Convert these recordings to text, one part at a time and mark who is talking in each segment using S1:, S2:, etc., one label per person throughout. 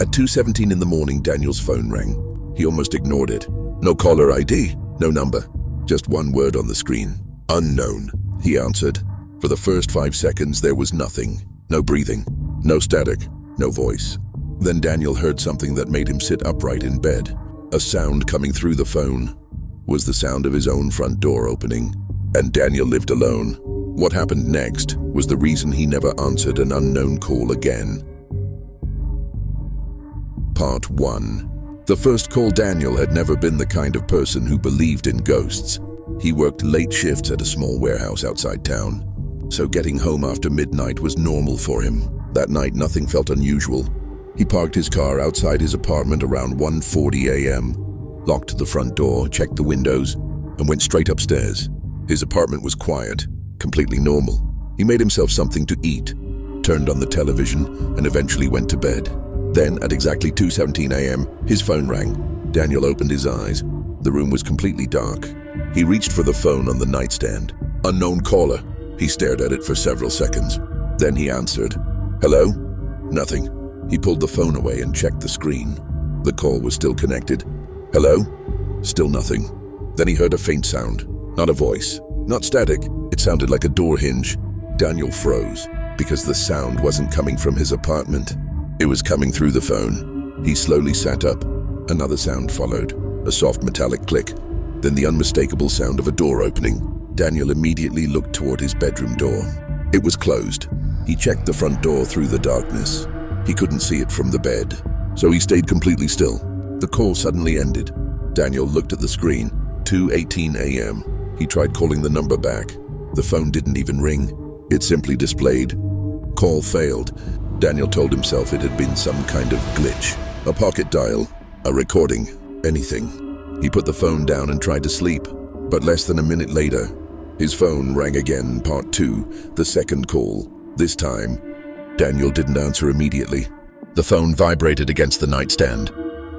S1: At 2:17 in the morning, Daniel's phone rang. He almost ignored it. No caller ID, no number, just one word on the screen. Unknown, he answered. For the first 5 seconds, there was nothing. No breathing, no static, no voice. Then Daniel heard something that made him sit upright in bed. A sound coming through the phone was the sound of his own front door opening. And Daniel lived alone. What happened next was the reason he never answered an unknown call again. Part 1. The first call. Daniel had never been the kind of person who believed in ghosts. He worked late shifts at a small warehouse outside town, so getting home after midnight was normal for him. That night, nothing felt unusual. He parked his car outside his apartment around 1:40 a.m., locked the front door, checked the windows, and went straight upstairs. His apartment was quiet, completely normal. He made himself something to eat, turned on the television, and eventually went to bed. Then, at exactly 2:17 a.m., his phone rang. Daniel opened his eyes. The room was completely dark. He reached for the phone on the nightstand. Unknown caller. He stared at it for several seconds. Then he answered. Hello? Nothing. He pulled the phone away and checked the screen. The call was still connected. Hello? Still nothing. Then he heard a faint sound. Not a voice, not static. It sounded like a door hinge. Daniel froze because the sound wasn't coming from his apartment. It was coming through the phone. He slowly sat up. Another sound followed, a soft metallic click, then the unmistakable sound of a door opening. Daniel immediately looked toward his bedroom door. It was closed. He checked the front door through the darkness. He couldn't see it from the bed, so he stayed completely still. The call suddenly ended. Daniel looked at the screen. 2:18 a.m. He tried calling the number back. The phone didn't even ring. It simply displayed, "Call failed." Daniel told himself it had been some kind of glitch. A pocket dial, a recording, anything. He put the phone down and tried to sleep, but less than a minute later, his phone rang again. Part 2, the second call. This time, Daniel didn't answer immediately. The phone vibrated against the nightstand.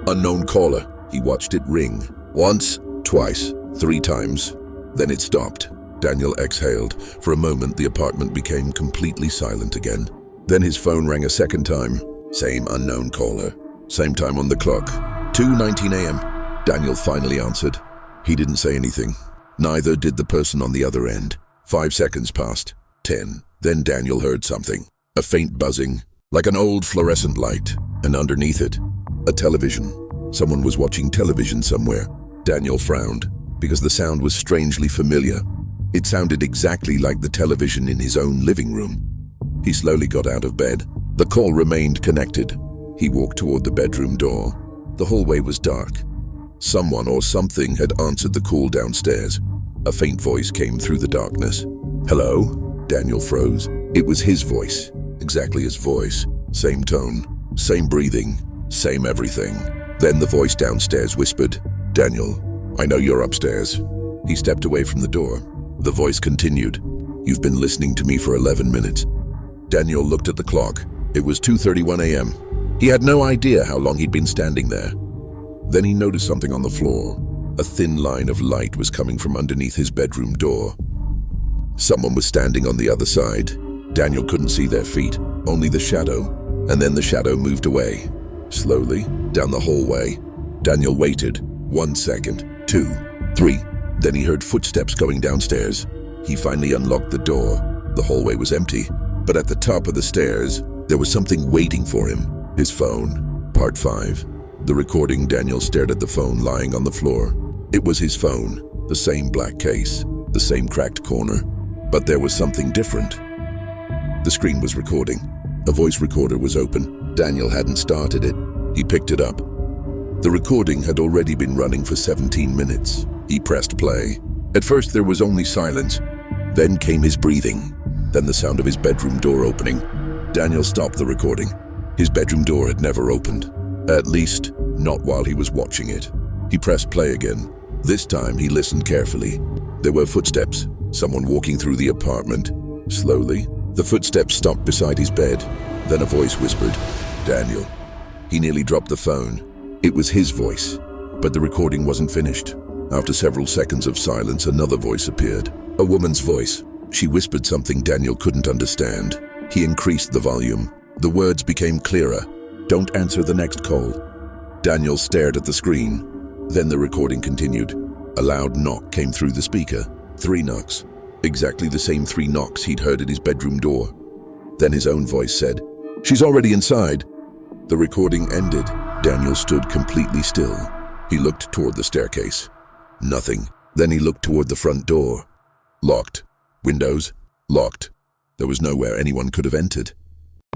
S1: Unknown caller. He watched it ring. Once, twice, 3 times. Then it stopped. Daniel exhaled. For a moment, the apartment became completely silent again. Then his phone rang a second time. Same unknown caller. Same time on the clock. 2:19 a.m. Daniel finally answered. He didn't say anything. Neither did the person on the other end. 5 seconds passed. 10. Then Daniel heard something. A faint buzzing, like an old fluorescent light. And underneath it, a television. Someone was watching television somewhere. Daniel frowned, because the sound was strangely familiar. It sounded exactly like the television in his own living room. He slowly got out of bed. The call remained connected. He walked toward the bedroom door. The hallway was dark. Someone or something had answered the call downstairs. A faint voice came through the darkness. Hello? Daniel froze. It was his voice. Exactly his voice. Same tone, same breathing, same everything. Then the voice downstairs whispered, Daniel, I know you're upstairs. He stepped away from the door. The voice continued, You've been listening to me for 11 minutes. Daniel looked at the clock. It was 2:31 a.m. He had no idea how long he'd been standing there. Then he noticed something on the floor. A thin line of light was coming from underneath his bedroom door. Someone was standing on the other side. Daniel couldn't see their feet, only the shadow. And then the shadow moved away. Slowly, down the hallway. Daniel waited. 1 second, 2, 3. Then he heard footsteps going downstairs. He finally unlocked the door. The hallway was empty, but at the top of the stairs, there was something waiting for him. His phone. Part 5. The recording. Daniel stared at the phone lying on the floor. It was his phone, the same black case, the same cracked corner, but there was something different. The screen was recording. A voice recorder was open. Daniel hadn't started it. He picked it up. The recording had already been running for 17 minutes. He pressed play. At first there was only silence. Then came his breathing. Then the sound of his bedroom door opening. Daniel stopped the recording. His bedroom door had never opened. At least, not while he was watching it. He pressed play again. This time he listened carefully. There were footsteps. Someone walking through the apartment. Slowly, the footsteps stopped beside his bed. Then a voice whispered, Daniel. He nearly dropped the phone. It was his voice, but the recording wasn't finished. After several seconds of silence, another voice appeared. A woman's voice. She whispered something Daniel couldn't understand. He increased the volume. The words became clearer. Don't answer the next call. Daniel stared at the screen. Then the recording continued. A loud knock came through the speaker. 3 knocks. Exactly the same 3 knocks he'd heard at his bedroom door. Then his own voice said, "She's already inside." The recording ended. Daniel stood completely still. He looked toward the staircase. Nothing. Then he looked toward the front door. Locked. Windows locked. There was nowhere anyone could have entered.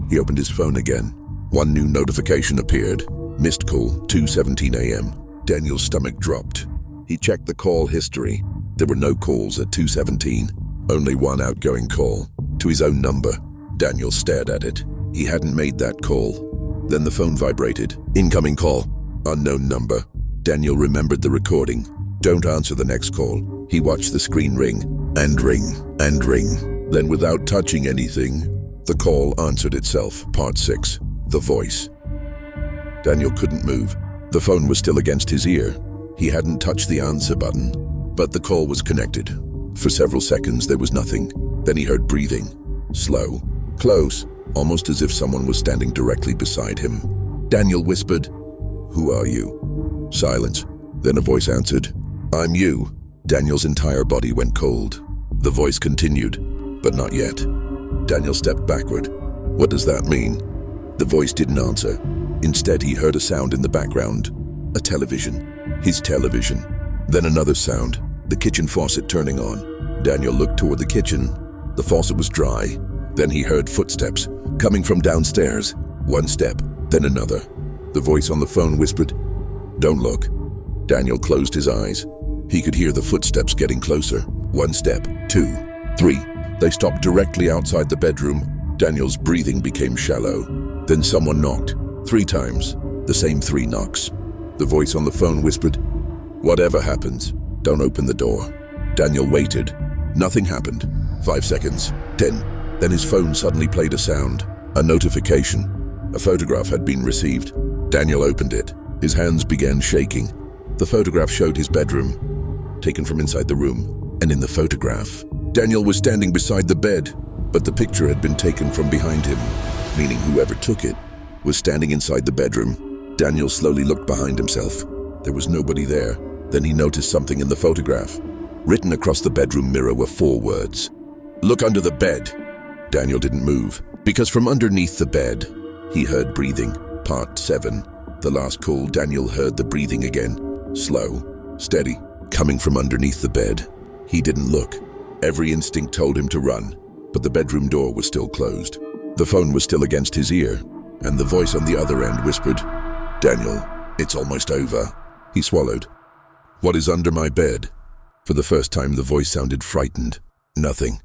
S1: He opened his phone again. One new notification appeared. Missed call, 2:17 a.m. Daniel's stomach dropped. He checked the call history. There were no calls at 2:17. Only one outgoing call, to his own number. Daniel stared at it. He hadn't made that call. Then the phone vibrated. Incoming call. Unknown number. Daniel remembered the recording. Don't answer the next call. He watched the screen ring, and ring, and ring. Then without touching anything, the call answered itself. Part 6. The voice. Daniel couldn't move. The phone was still against his ear. He hadn't touched the answer button, but the call was connected. For several seconds there was nothing. Then he heard breathing. Slow, close, almost as if someone was standing directly beside him. Daniel whispered, "Who are you?" Silence. Then a voice answered, "I'm you." Daniel's entire body went cold. The voice continued, but not yet. Daniel stepped backward. What does that mean? The voice didn't answer. Instead, he heard a sound in the background. A television. His television. Then another sound. The kitchen faucet turning on. Daniel looked toward the kitchen. The faucet was dry. Then he heard footsteps coming from downstairs. One step, then another. The voice on the phone whispered, "Don't look." Daniel closed his eyes. He could hear the footsteps getting closer. 1 step, 2, 3. They stopped directly outside the bedroom. Daniel's breathing became shallow. Then someone knocked. 3 times. The same 3 knocks. The voice on the phone whispered, "Whatever happens, don't open the door." Daniel waited. Nothing happened. 5 seconds. 10. Then his phone suddenly played a sound. A notification. A photograph had been received. Daniel opened it. His hands began shaking. The photograph showed his bedroom, taken from inside the room. And in the photograph, Daniel was standing beside the bed, but the picture had been taken from behind him, meaning whoever took it was standing inside the bedroom. Daniel slowly looked behind himself. There was nobody there. Then he noticed something in the photograph. Written across the bedroom mirror were 4 words. "Look under the bed." Daniel didn't move, because from underneath the bed, he heard breathing. Part 7. The last call, Daniel heard the breathing again. Slow, steady, coming from underneath the bed. He didn't look. Every instinct told him to run, but the bedroom door was still closed. The phone was still against his ear, and the voice on the other end whispered, "Daniel, it's almost over." He swallowed. "What is under my bed?" For the first time, the voice sounded frightened. "Nothing."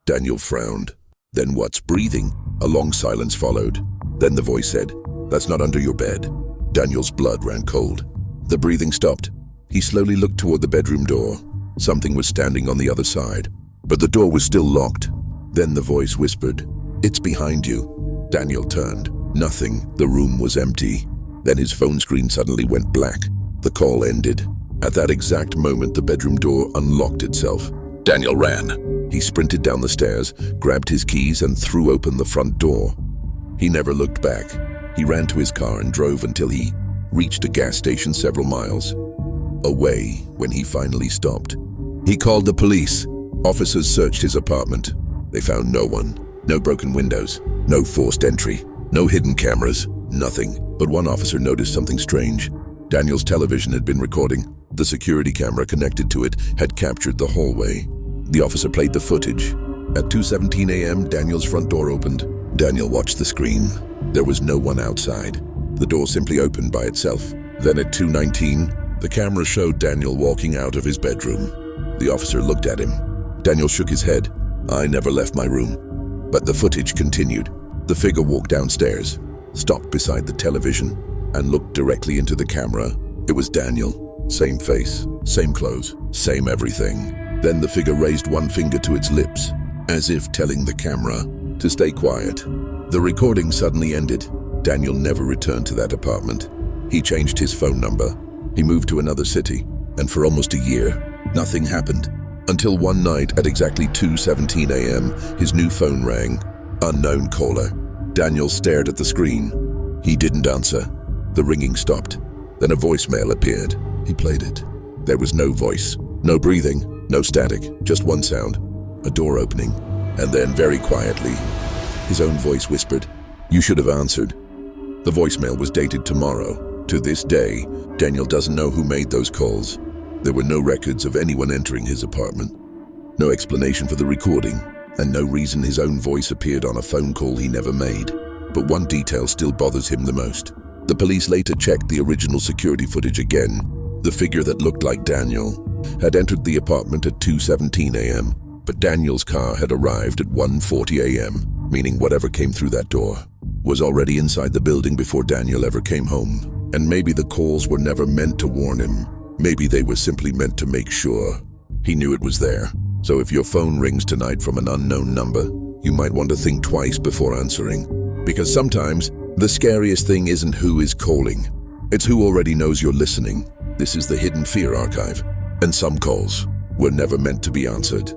S1: Daniel frowned. "Then what's breathing?" A long silence followed. Then the voice said, "That's not under your bed." Daniel's blood ran cold. The breathing stopped. He slowly looked toward the bedroom door. Something was standing on the other side, but the door was still locked. Then the voice whispered, "It's behind you." Daniel turned. Nothing. The room was empty. Then his phone screen suddenly went black. The call ended. At that exact moment, the bedroom door unlocked itself. Daniel ran. He sprinted down the stairs, grabbed his keys, and threw open the front door. He never looked back. He ran to his car and drove until he reached a gas station several miles away. When he finally stopped, he called the police. Officers searched his apartment. They found no one. No broken windows. No forced entry. No hidden cameras. Nothing. But one officer noticed something strange. Daniel's television had been recording. The security camera connected to it had captured the hallway. The officer played the footage. At 2:17 a.m., Daniel's front door opened. Daniel watched the screen. There was no one outside. The door simply opened by itself. Then at 2:19, the camera showed Daniel walking out of his bedroom. The officer looked at him. Daniel shook his head. "I never left my room." But the footage continued. The figure walked downstairs, stopped beside the television, and looked directly into the camera. It was Daniel. Same face, same clothes, same everything. Then the figure raised one finger to its lips, as if telling the camera to stay quiet. The recording suddenly ended. Daniel never returned to that apartment. He changed his phone number. He moved to another city, and for almost a year, nothing happened. Until one night at exactly 2:17 a.m., his new phone rang. Unknown caller. Daniel stared at the screen. He didn't answer. The ringing stopped. Then a voicemail appeared. He played it. There was no voice, no breathing, no static, just one sound. A door opening. And then, very quietly, his own voice whispered, "You should have answered." The voicemail was dated tomorrow. To this day, Daniel doesn't know who made those calls. There were no records of anyone entering his apartment. No explanation for the recording, and no reason his own voice appeared on a phone call he never made. But one detail still bothers him the most. The police later checked the original security footage again. The figure that looked like Daniel had entered the apartment at 2:17 a.m., but Daniel's car had arrived at 1:40 a.m., meaning whatever came through that door was already inside the building before Daniel ever came home. And maybe the calls were never meant to warn him. Maybe they were simply meant to make sure he knew it was there. So if your phone rings tonight from an unknown number, you might want to think twice before answering. Because sometimes, the scariest thing isn't who is calling. It's who already knows you're listening. This is the Hidden Fear Archive. And some calls were never meant to be answered.